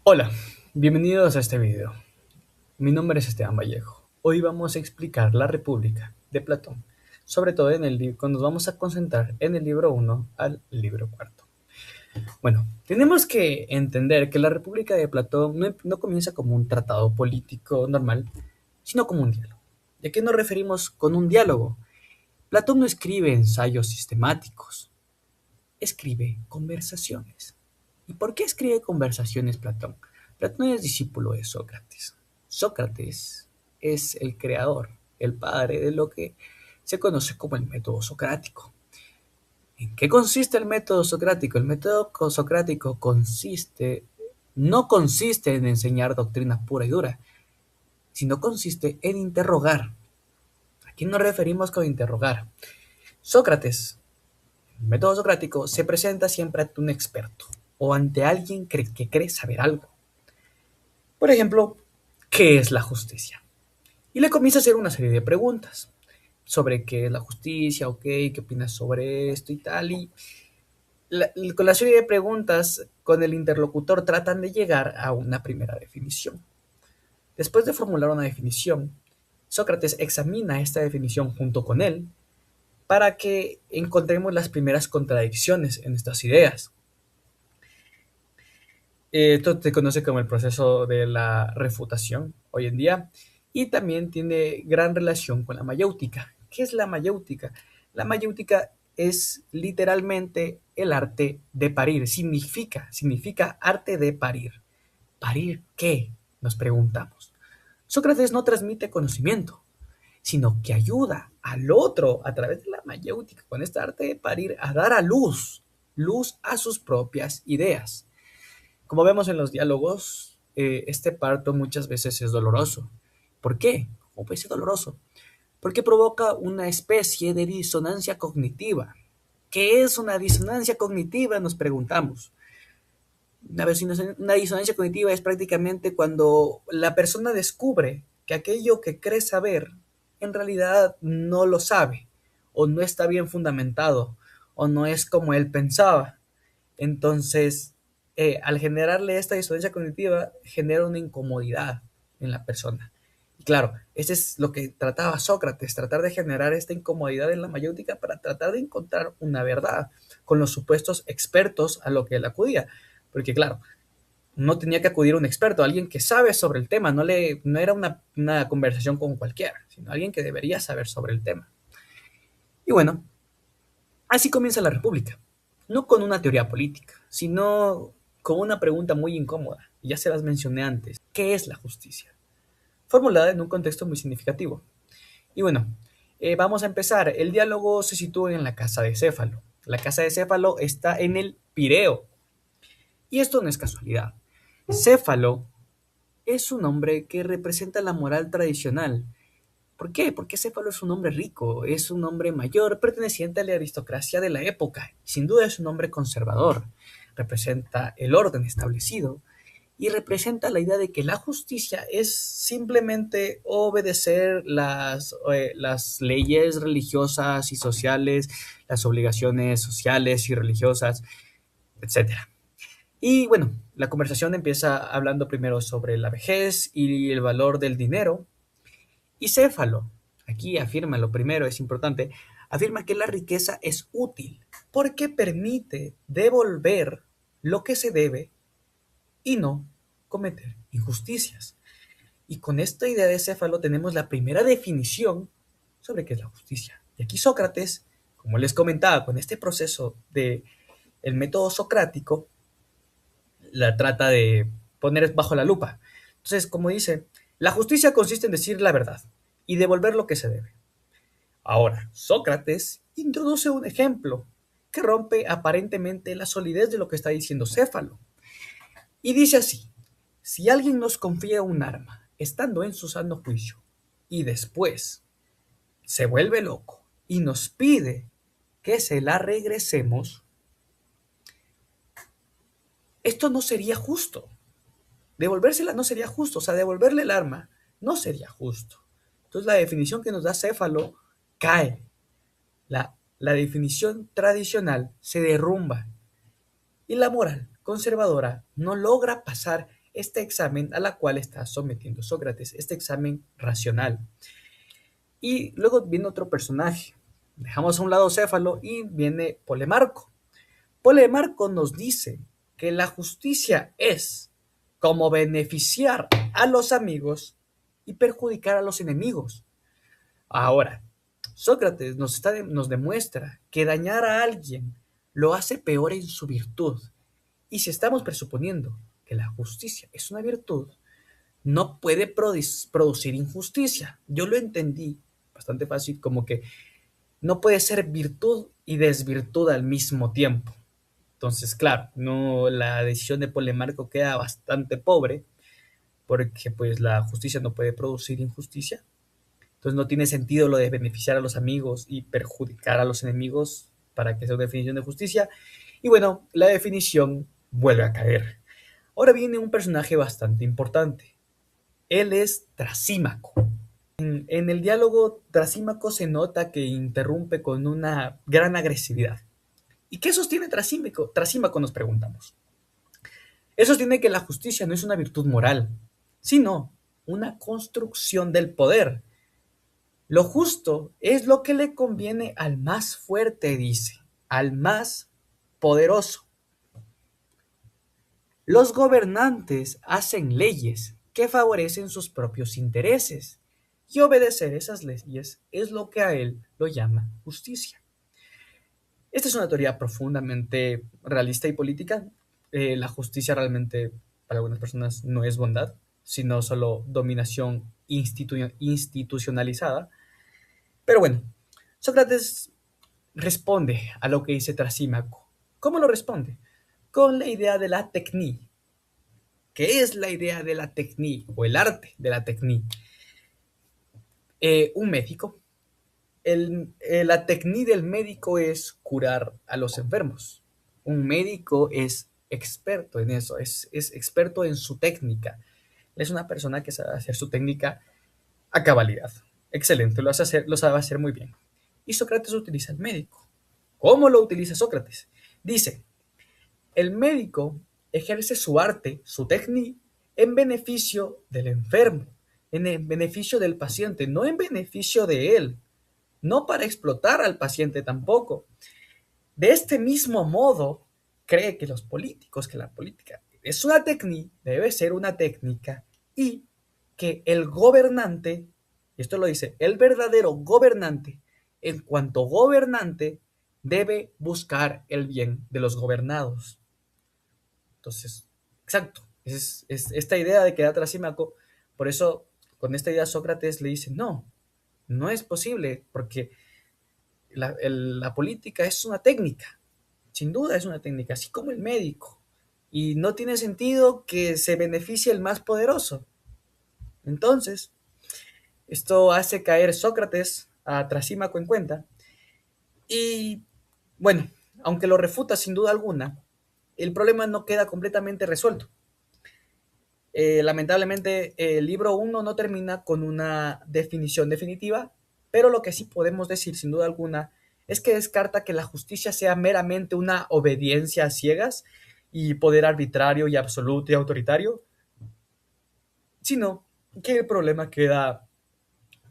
Hola, bienvenidos a este video. Mi nombre es Esteban Vallejo. Hoy vamos a explicar la República de Platón, sobre todo en el libro, nos vamos a concentrar en el libro 1 al libro cuarto. Bueno, tenemos que entender que la República de Platón no comienza como un tratado político normal, sino como un diálogo. ¿Y a qué nos referimos con un diálogo? Platón no escribe ensayos sistemáticos, escribe conversaciones. ¿Y por qué escribe conversaciones Platón? Platón es discípulo de Sócrates. Sócrates es el creador, el padre de lo que se conoce como el método socrático. ¿En qué consiste el método socrático? El método socrático no consiste en enseñar doctrina pura y dura, sino consiste en interrogar. ¿A quién nos referimos con interrogar? Sócrates, el método socrático, se presenta siempre ante un experto o ante alguien que cree saber algo. Por ejemplo, ¿qué es la justicia? Y le comienza a hacer una serie de preguntas sobre qué es la justicia, ok, qué opinas sobre esto y tal. Con la serie de preguntas, con el interlocutor tratan de llegar a una primera definición. Después de formular una definición, Sócrates examina esta definición junto con él para que encontremos las primeras contradicciones en estas ideas. Esto se conoce como el proceso de la refutación hoy en día y también tiene gran relación con la mayéutica. ¿Qué es la mayéutica? La mayéutica es literalmente el arte de parir, significa arte de parir. ¿Parir qué? Nos preguntamos. Sócrates no transmite conocimiento, sino que ayuda al otro a través de la mayéutica, con este arte de parir, a dar a luz a sus propias ideas. Como vemos en los diálogos, este parto muchas veces es doloroso. ¿Por qué? ¿Cómo puede ser doloroso? Porque provoca una especie de disonancia cognitiva. ¿Qué es una disonancia cognitiva? Nos preguntamos. Una disonancia cognitiva es prácticamente cuando la persona descubre que aquello que cree saber en realidad no lo sabe, o no está bien fundamentado, o no es como él pensaba. Entonces, al generarle esta disonancia cognitiva, genera una incomodidad en la persona. Y claro, este es lo que trataba Sócrates, tratar de generar esta incomodidad en la mayéutica para tratar de encontrar una verdad con los supuestos expertos a lo que él acudía. Porque claro, no tenía que acudir a un experto, a alguien que sabe sobre el tema, no era una conversación con cualquiera, sino alguien que debería saber sobre el tema. Y bueno, así comienza la República, no con una teoría política, sino con una pregunta muy incómoda, y ya se las mencioné antes. ¿Qué es la justicia? Formulada en un contexto muy significativo. Y bueno, vamos a empezar. El diálogo se sitúa en la casa de Céfalo. La casa de Céfalo está en el Pireo. Y esto no es casualidad. Céfalo es un hombre que representa la moral tradicional. ¿Por qué? Porque Céfalo es un hombre rico, es un hombre mayor, perteneciente a la aristocracia de la época. Sin duda es un hombre conservador. Representa el orden establecido y representa la idea de que la justicia es simplemente obedecer las leyes religiosas y sociales, las obligaciones sociales y religiosas, etcétera. Y bueno, la conversación empieza hablando primero sobre la vejez y el valor del dinero. Y Céfalo, aquí afirma lo primero, es importante, afirma que la riqueza es útil porque permite devolver lo que se debe y no cometer injusticias. Y con esta idea de Céfalo tenemos la primera definición sobre qué es la justicia. Y aquí Sócrates, como les comentaba, con este proceso de el método socrático, la trata de poner bajo la lupa. Entonces, como dice, la justicia consiste en decir la verdad y devolver lo que se debe. Ahora, Sócrates introduce un ejemplo que rompe aparentemente la solidez de lo que está diciendo Céfalo. Y dice así, si alguien nos confía un arma, estando en su sano juicio, y después se vuelve loco y nos pide que se la regresemos, esto no sería justo. Devolvérsela no sería justo, o sea, devolverle el arma no sería justo. Entonces la definición que nos da Céfalo cae. La definición tradicional se derrumba y la moral conservadora no logra pasar este examen a la cual está sometiendo Sócrates, este examen racional. Y luego viene otro personaje. Dejamos a un lado Céfalo y viene Polemarco. Polemarco nos dice que la justicia es como beneficiar a los amigos y perjudicar a los enemigos. Ahora, Sócrates nos demuestra que dañar a alguien lo hace peor en su virtud. Y si estamos presuponiendo que la justicia es una virtud, no puede producir injusticia. Yo lo entendí bastante fácil, como que no puede ser virtud y desvirtud al mismo tiempo. Entonces, claro, no, la decisión de Polemarco queda bastante pobre, porque pues la justicia no puede producir injusticia. Entonces no tiene sentido lo de beneficiar a los amigos y perjudicar a los enemigos para que sea una definición de justicia. Y bueno, la definición vuelve a caer. Ahora viene un personaje bastante importante. Él es Trasímaco. En el diálogo, Trasímaco se nota que interrumpe con una gran agresividad. ¿Y qué sostiene Trasímaco? Trasímaco, nos preguntamos. Él sostiene que la justicia no es una virtud moral, sino una construcción del poder. Lo justo es lo que le conviene al más fuerte, dice, al más poderoso. Los gobernantes hacen leyes que favorecen sus propios intereses y obedecer esas leyes es lo que a él lo llama justicia. Esta es una teoría profundamente realista y política. La justicia realmente para algunas personas no es bondad, sino solo dominación institucionalizada. Pero bueno, Sócrates responde a lo que dice Trasímaco. ¿Cómo lo responde? Con la idea de la tecní. ¿Qué es la idea de la tecní o el arte de la tecní? Un médico. La tecní del médico es curar a los enfermos. Un médico es experto en eso, es experto en su técnica. Es una persona que sabe hacer su técnica a cabalidad. Excelente, lo sabe hacer muy bien. Y Sócrates utiliza el médico. ¿Cómo lo utiliza Sócrates? Dice, el médico ejerce su arte, su técnica, en beneficio del enfermo, en beneficio del paciente, no en beneficio de él, no para explotar al paciente tampoco. De este mismo modo, cree que los políticos, que la política es una técnica, debe ser una técnica, y que el gobernante, y esto lo dice, el verdadero gobernante, en cuanto gobernante, debe buscar el bien de los gobernados. Entonces, exacto, es esta idea de que da Trasímaco, por eso con esta idea Sócrates le dice, no, no es posible, porque la política es una técnica, sin duda es una técnica, así como el médico, y no tiene sentido que se beneficie el más poderoso. Entonces, esto hace caer Sócrates a Trasímaco en cuenta, y bueno, aunque lo refuta sin duda alguna, el problema no queda completamente resuelto. Lamentablemente, el libro 1 no termina con una definición definitiva, pero lo que sí podemos decir, sin duda alguna, es que descarta que la justicia sea meramente una obediencia a ciegas y poder arbitrario y absoluto y autoritario, sino que el problema queda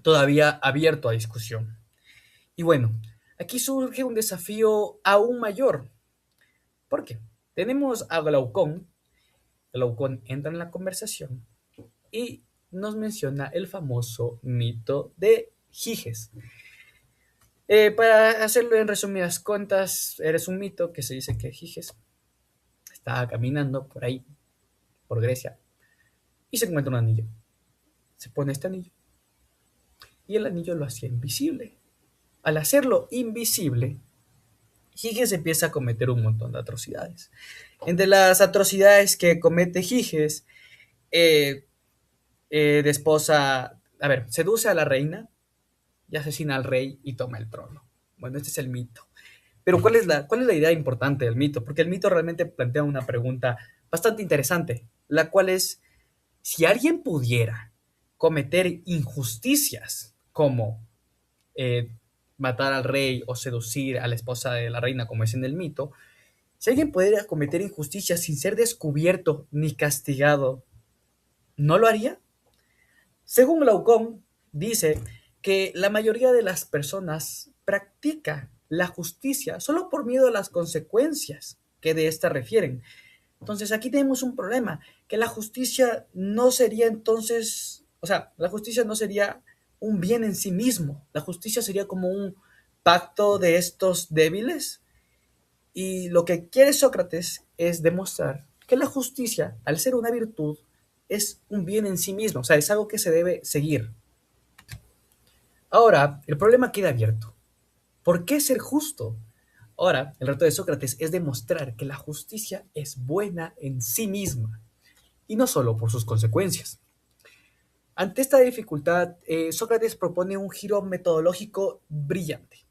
todavía abierto a discusión. Y bueno, aquí surge un desafío aún mayor. ¿Por qué? Tenemos a Glaucón. Glaucón entra en la conversación y nos menciona el famoso mito de Giges. Para hacerlo en resumidas cuentas, eres un mito que se dice que Giges estaba caminando por ahí, por Grecia, y se encuentra un anillo. Se pone este anillo y el anillo lo hacía invisible. Al hacerlo invisible, Giges empieza a cometer un montón de atrocidades. Entre las atrocidades que comete Giges, desposa, seduce a la reina y asesina al rey y toma el trono. Bueno, este es el mito. Pero cuál es la idea importante del mito? Porque el mito realmente plantea una pregunta bastante interesante, la cual es, si alguien pudiera cometer injusticias como eh, matar al rey o seducir a la esposa de la reina, como es en el mito, si alguien pudiera cometer injusticias sin ser descubierto ni castigado, ¿No lo haría? Según Glaucón, dice que la mayoría de las personas practica la justicia solo por miedo a las consecuencias que de esta refieren. Entonces aquí tenemos un problema, que la justicia no sería entonces, o sea, la justicia no sería un bien en sí mismo, la justicia sería como un pacto de estos débiles y lo que quiere Sócrates es demostrar que la justicia, al ser una virtud, es un bien en sí mismo, o sea, es algo que se debe seguir. Ahora, el problema queda abierto. ¿Por qué ser justo? Ahora, el reto de Sócrates es demostrar que la justicia es buena en sí misma y no solo por sus consecuencias. Ante esta dificultad, Sócrates propone un giro metodológico brillante.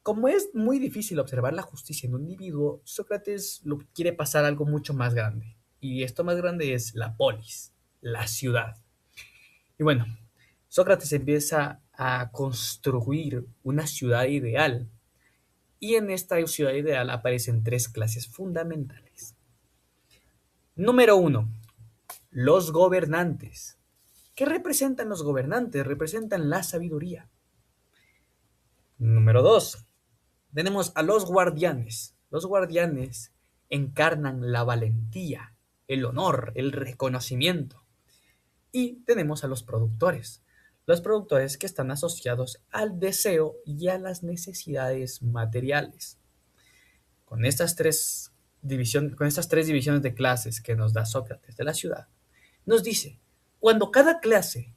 Como es muy difícil observar la justicia en un individuo, Sócrates lo quiere pasar a algo mucho más grande. Y esto más grande es la polis, la ciudad. Y bueno, Sócrates empieza a construir una ciudad ideal. Y en esta ciudad ideal aparecen tres clases fundamentales. Número uno, los gobernantes. ¿Qué representan los gobernantes? Representan la sabiduría. Número dos, tenemos a los guardianes. Los guardianes encarnan la valentía, el honor, el reconocimiento. Y tenemos a los productores. Los productores que están asociados al deseo y a las necesidades materiales. Con con estas tres divisiones de clases que nos da Sócrates de la ciudad, nos dice, cuando cada clase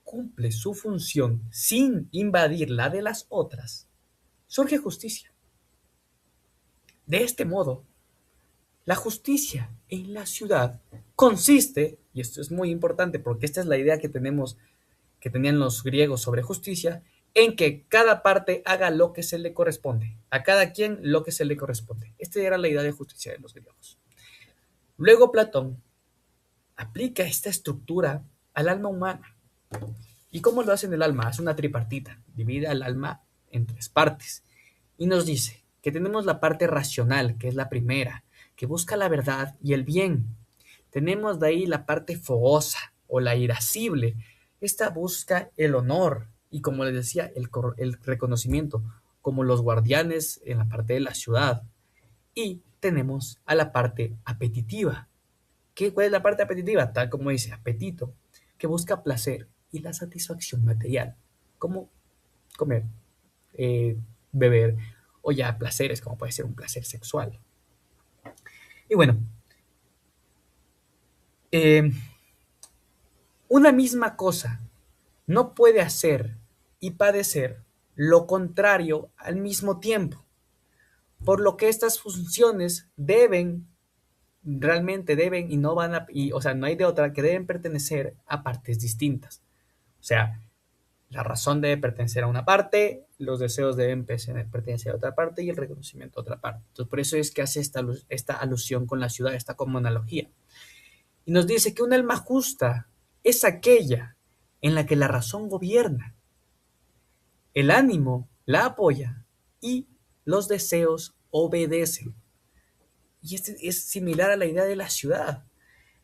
cumple su función sin invadir la de las otras, surge justicia. De este modo, la justicia en la ciudad consiste, y esto es muy importante porque esta es la idea que tenían los griegos sobre justicia, en que cada parte haga lo que se le corresponde, a cada quien lo que se le corresponde. Esta era la idea de justicia de los griegos. Luego Platón aplica esta estructura al alma humana. ¿Y cómo lo hace en el alma? Hace una tripartita, divide al alma en tres partes y nos dice que tenemos la parte racional, que es la primera, que busca la verdad y el bien. Tenemos de ahí la parte fogosa o la irascible. Esta busca el honor y, como les decía, el reconocimiento, como los guardianes en la parte de la ciudad. Y tenemos a la parte apetitiva. ¿Cuál es la parte apetitiva? Tal como dice, apetito, que busca placer y la satisfacción material, como comer, eh, beber, o ya placeres, como puede ser un placer sexual. Y bueno, eh, una misma cosa no puede hacer y padecer lo contrario al mismo tiempo, por lo que estas funciones realmente deben y no van a, y, o sea, no hay de otra que deben pertenecer a partes distintas. O sea, la razón debe pertenecer a una parte, los deseos deben pertenecer a otra parte y el reconocimiento a otra parte. Entonces, por eso es que hace esta alusión con la ciudad, esta como analogía. Y nos dice que un alma justa es aquella en la que la razón gobierna, el ánimo la apoya y los deseos obedecen. Y este es similar a la idea de la ciudad.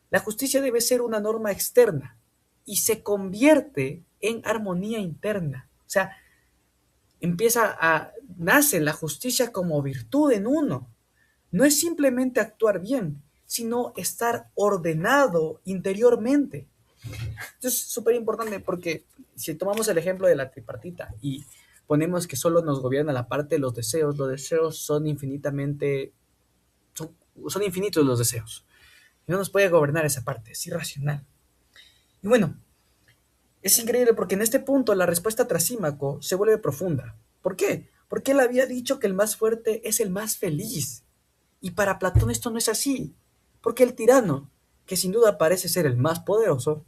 La justicia debe ser una norma externa y se convierte en armonía interna. O sea, nace la justicia como virtud en uno. No es simplemente actuar bien, sino estar ordenado interiormente. Esto es súper importante porque si tomamos el ejemplo de la tripartita y ponemos que solo nos gobierna la parte de los deseos son son infinitos los deseos. Y no nos puede gobernar esa parte, es irracional. Y bueno, es increíble porque en este punto la respuesta a Trasímaco se vuelve profunda. ¿Por qué? Porque él había dicho que el más fuerte es el más feliz. Y para Platón esto no es así. Porque el tirano, que sin duda parece ser el más poderoso,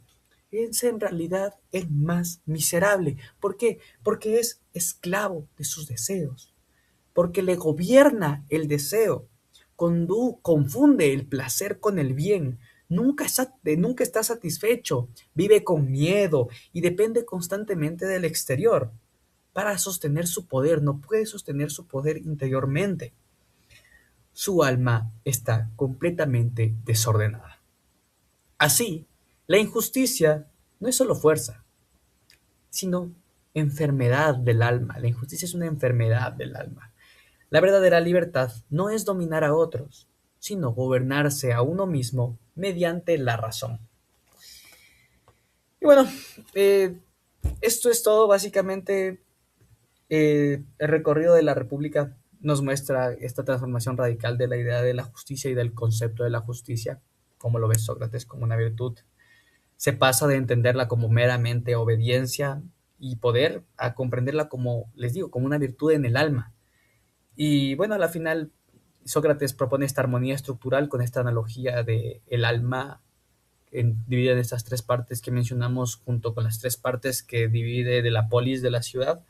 es en realidad el más miserable. ¿Por qué? Porque es esclavo de sus deseos. Porque le gobierna el deseo. Confunde el placer con el bien. Nunca está satisfecho. Vive con miedo y depende constantemente del exterior. Para sostener su poder, no puede sostener su poder interiormente. Su alma está completamente desordenada. Así, La injusticia no es solo fuerza, sino enfermedad del alma. La injusticia es una enfermedad del alma. La verdadera libertad no es dominar a otros, sino gobernarse a uno mismo mediante la razón. Y bueno, eh, esto es todo básicamente. El recorrido de la República nos muestra esta transformación radical de la idea de la justicia y del concepto de la justicia, como lo ve Sócrates, como una virtud. Se pasa de entenderla como meramente obediencia y poder a comprenderla como, les digo, como una virtud en el alma. Y bueno, a la final Sócrates propone esta armonía estructural con esta analogía de el alma dividida en estas tres partes que mencionamos junto con las tres partes que divide de la polis de la ciudad.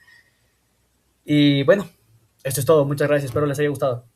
Y bueno, esto es todo. Muchas gracias. Espero les haya gustado.